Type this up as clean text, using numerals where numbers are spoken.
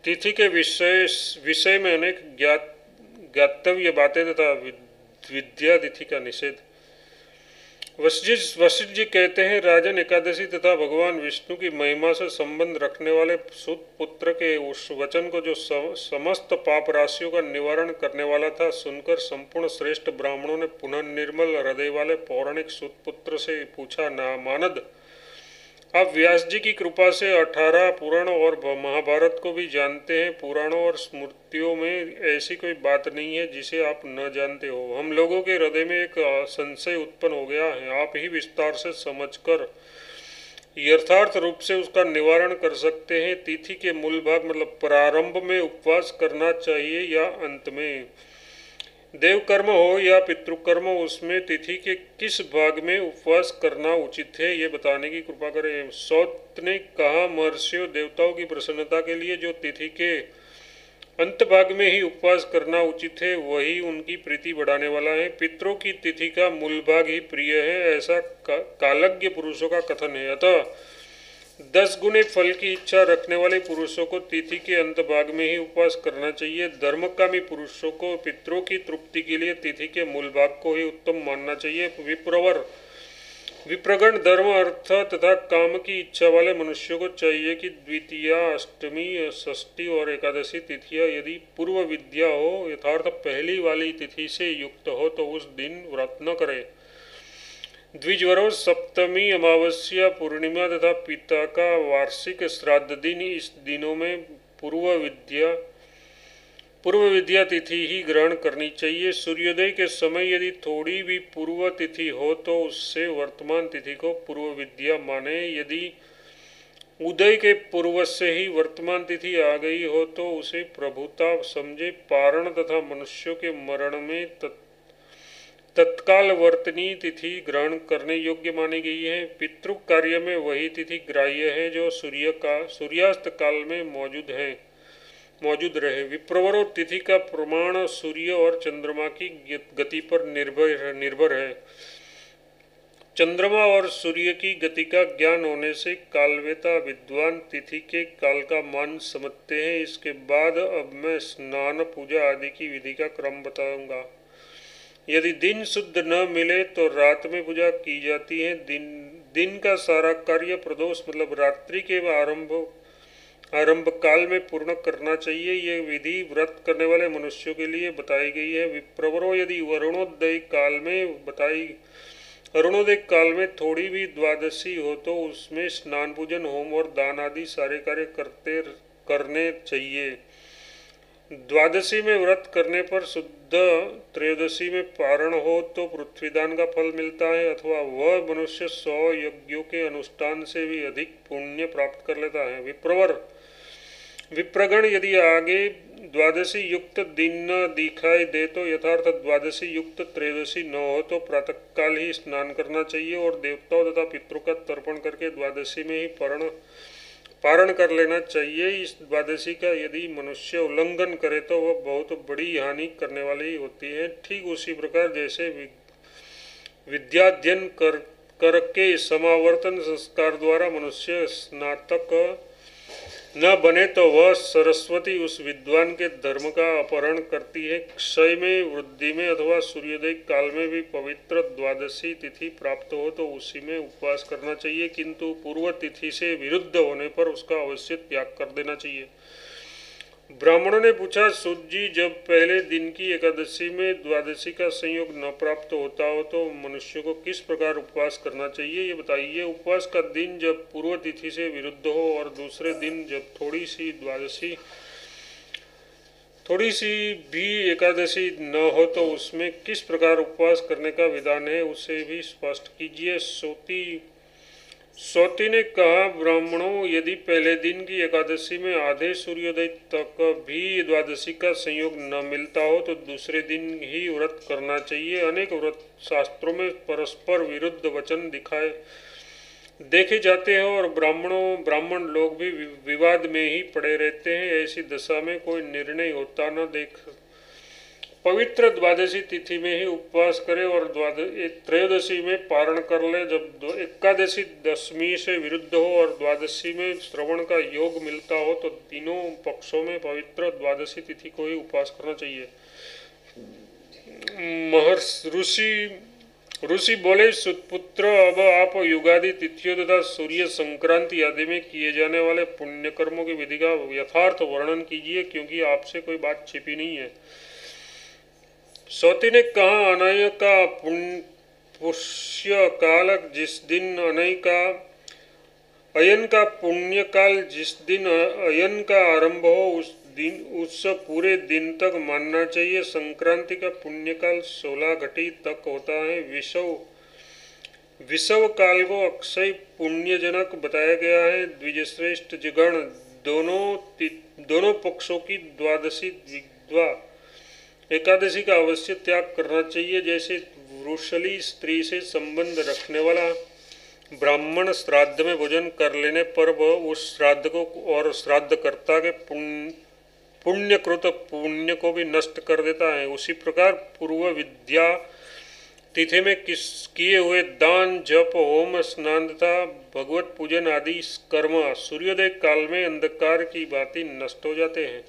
तिथि के विषय विषय में अनेक ज्ञातव्य बातें तथा विद्या तिथि का निषेध। वशिष्ठ जी कहते हैं, राजन, एकादशी तथा भगवान विष्णु की महिमा से संबंध रखने वाले सुत पुत्र के उस वचन को जो समस्त पाप राशियों का निवारण करने वाला था, सुनकर संपूर्ण श्रेष्ठ ब्राह्मणों ने पुनः निर्मल हृदय वाले पौराणिक सुत पुत्र से पूछा, ना मानद, आप व्यास जी की कृपा से 18 पुराण और महाभारत को भी जानते हैं। पुराणों और स्मृतियों में ऐसी कोई बात नहीं है जिसे आप न जानते हो। हम लोगों के हृदय में एक संशय उत्पन्न हो गया है, आप ही विस्तार से समझकर यथार्थ रूप से उसका निवारण कर सकते हैं। तिथि के मूल भाग मतलब प्रारंभ में उपवास करना चाहिए या अंत में? देव कर्म हो या पितृकर्म, उसमें तिथि के किस भाग में उपवास करना उचित है, ये बताने की कृपा करें। सौत ने कहा, महर्षियों, देवताओं की प्रसन्नता के लिए जो तिथि के अंत भाग में ही उपवास करना उचित है, वही उनकी प्रीति बढ़ाने वाला है। पितरों की तिथि का मूल भाग ही प्रिय है, ऐसा कालज्ञ पुरुषों का कथन है। अतः 10 गुने फल की इच्छा रखने वाले पुरुषों को तिथि के अंत भाग में ही उपवास करना चाहिए। धर्मकामी पुरुषों को पितरों की तृप्ति के लिए तिथि के मूल भाग को ही उत्तम मानना चाहिए। विप्रगण धर्म, अर्थ तथा काम की इच्छा वाले मनुष्यों को चाहिए कि द्वितीया, अष्टमी, षष्ठी और एकादशी तिथियां यदि पूर्व विद्या हो, यथार्थ पहली वाली तिथि से युक्त हो, तो उस दिन व्रत न करे। द्विजवरों, सप्तमी, अमावस्या, पूर्णिमा तथा पिता का वार्षिक श्राद्ध दिन, इस दिनों में पूर्व विद्या तिथि ही ग्रहण करनी चाहिए। सूर्योदय के समय यदि थोड़ी भी पूर्व तिथि हो तो उससे वर्तमान तिथि को पूर्व विद्या माने। यदि उदय के पूर्व से ही वर्तमान तिथि आ गई हो तो उसे प्रभुता समझे। पारण तथा मनुष्यों के मरण में तत्काल वर्तनी तिथि ग्रहण करने योग्य मानी गई है। पितृ कार्य में वही तिथि ग्राह्य है जो सूर्यास्त काल में मौजूद रहे। विप्रवरों, तिथि का प्रमाण सूर्य और चंद्रमा की गति पर निर्भर है। चंद्रमा और सूर्य की गति का ज्ञान होने से कालवेता विद्वान तिथि के काल का मान समझते हैं। इसके बाद अब मैं स्नान, पूजा आदि की विधि का क्रम बताऊंगा। यदि दिन शुद्ध न मिले तो रात में पूजा की जाती है। दिन का सारा कार्य प्रदोष मतलब रात्रि के आरंभ काल में पूर्ण करना चाहिए। ये विधि व्रत करने वाले मनुष्यों के लिए बताई गई है। विप्रवरों, यदि अरुणोदय काल में थोड़ी भी द्वादशी हो तो उसमें स्नान, पूजन, होम और दान आदि सारे कार्य करने चाहिए। द्वादशी में व्रत करने पर शुद्ध त्रयोदशी में पारण हो तो पृथ्वीदान का फल मिलता है, अथवा वह मनुष्य 100 यज्ञों के अनुष्ठान से भी अधिक पुण्य प्राप्त कर लेता है। विप्रगण, यदि आगे द्वादशी युक्त दिन न दिखाई दे तो यथार्थ द्वादशी युक्त त्रयोदशी न हो तो प्रातःकाल ही स्नान करना चाहिए और देवताओं तथा पितरों का तर्पण करके द्वादशी में ही पारण कर लेना चाहिए। इस द्वादशी का यदि मनुष्य उल्लंघन करे तो वह बहुत बड़ी हानि करने वाली होती है। ठीक उसी प्रकार जैसे विद्याध्ययन करके समावर्तन संस्कार द्वारा मनुष्य स्नातक न बने तो वह सरस्वती उस विद्वान के धर्म का अपहरण करती है। क्षय में, वृद्धि में अथवा सूर्योदय काल में भी पवित्र द्वादशी तिथि प्राप्त हो तो उसी में उपवास करना चाहिए, किंतु पूर्व तिथि से विरुद्ध होने पर उसका अवश्य त्याग कर देना चाहिए। ब्राह्मणों ने पूछा, सूत जी, जब पहले दिन की एकादशी में द्वादशी का संयोग न प्राप्त होता हो तो मनुष्य को किस प्रकार उपवास करना चाहिए, ये बताइए। उपवास का दिन जब पूर्व तिथि से विरुद्ध हो और दूसरे दिन जब थोड़ी सी भी एकादशी न हो तो उसमें किस प्रकार उपवास करने का विधान है, उसे भी स्पष्ट कीजिए। सौती ने कहा, ब्राह्मणों, यदि पहले दिन की एकादशी में आधे सूर्योदय तक भी द्वादशी का संयोग न मिलता हो तो दूसरे दिन ही व्रत करना चाहिए। अनेक व्रत शास्त्रों में परस्पर विरुद्ध वचन देखे जाते हैं और ब्राह्मण लोग भी विवाद में ही पड़े रहते हैं। ऐसी दशा में कोई निर्णय होता न देख पवित्र द्वादशी तिथि में ही उपवास करे और त्रयोदशी में पारण कर ले। जब एकादशी दशमी से विरुद्ध हो और द्वादशी में श्रवण का योग मिलता हो तो तीनों पक्षों में पवित्र द्वादशी तिथि को ही उपवास करना चाहिए। महर्षि ऋषि बोले, सुतपुत्र, अब आप युगादि तिथियों तथा सूर्य संक्रांति आदि में किए जाने वाले पुण्य कर्मों की विधि का यथार्थ वर्णन कीजिए, क्योंकि आपसे कोई बात छिपी नहीं है। सौती ने कहा, अनय का पुष्य काल जिस दिन अयन का पुण्य काल जिस दिन अयन का आरंभ हो उस पूरे दिन तक मानना चाहिए। संक्रांति का पुण्यकाल 16 घटी तक होता है। विषव काल को अक्षय पुण्यजनक बताया गया है। द्विजश्रेष्ठ जगण दोनों पक्षों की द्वादशी द्विद्वा एकादशी का अवश्य त्याग करना चाहिए। जैसे वृषली स्त्री से संबंध रखने वाला ब्राह्मण श्राद्ध में भोजन कर लेने पर वह उस श्राद्ध को और श्राद्धकर्ता के पुण्यकृत पुण्य को भी नष्ट कर देता है, उसी प्रकार पूर्व विद्या तिथि में किए हुए दान, जप, होम, स्नान तथा भगवत पूजन आदि कर्म सूर्योदय काल में अंधकार की भांति नष्ट हो जाते हैं।